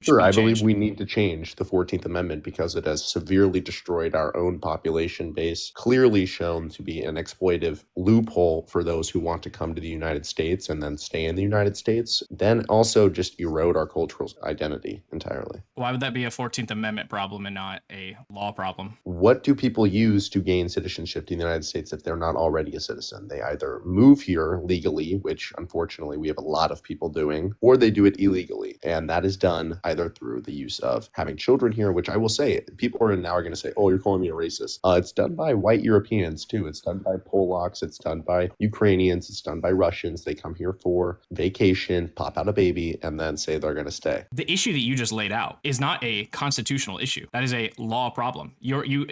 should Sure, be I believe changed. we need to change the 14th Amendment because it has severely destroyed our own population base, clearly shown to be an exploitive loophole for those who want to come to the United States and then stay in the United States, then also just erode our cultural identity entirely. Why would that be a 14th Amendment problem and not a law problem? What do people use to gain citizenship to the United States if they're not already a citizen? They either move here legally, which unfortunately we have a lot of people doing, or they do it illegally. And that is done either through the use of having children here, which I will say, people are now going to say, oh, you're calling me a racist. It's done by white Europeans too. It's done by Polacks. It's done by Ukrainians. It's done by Russians. They come here for vacation, pop out a baby, and then say they're going to stay. The issue that you just laid out is not a constitutional issue. That is a law problem.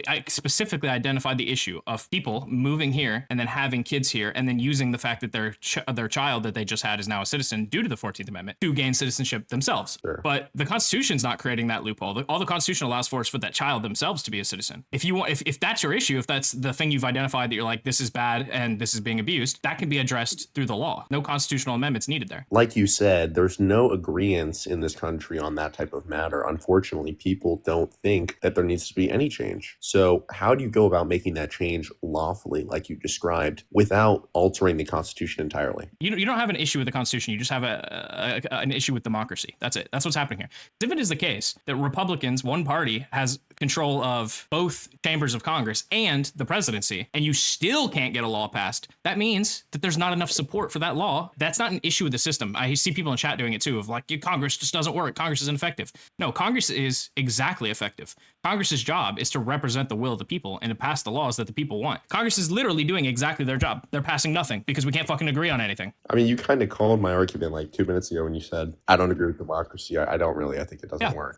I specifically identified the issue of people moving here and then having kids here and then using the fact that their child that they just had is now a citizen due to the 14th Amendment to gain citizenship themselves. Sure. But the Constitution's not creating that loophole. All the Constitution allows for is for that child themselves to be a citizen. If that's your issue, if that's the thing you've identified that you're like, this is bad and this is being abused, that can be addressed through the law. No constitutional amendments needed there. Like you said, there's no agreement in this country on that type of matter. Unfortunately, people don't think that there needs to be any change. So how do you go about making that change lawfully, like you described, without altering the Constitution entirely? You don't have an issue with the Constitution. You just have an issue with democracy. That's it. That's what's happening here. If it is the case that Republicans, one party, has control of both chambers of Congress and the presidency, and you still can't get a law passed, that means that there's not enough support for that law. That's not an issue with the system. I see people in chat doing it too, of like, Congress just doesn't work. Congress is ineffective. No, Congress is exactly effective. Congress's job is to represent the will of the people and to pass the laws that the people want. Congress is literally doing exactly their job. They're passing nothing because we can't fucking agree on anything. I mean, you kind of called my argument like 2 minutes ago when you said, I don't agree with democracy. I don't really. I think it doesn't work.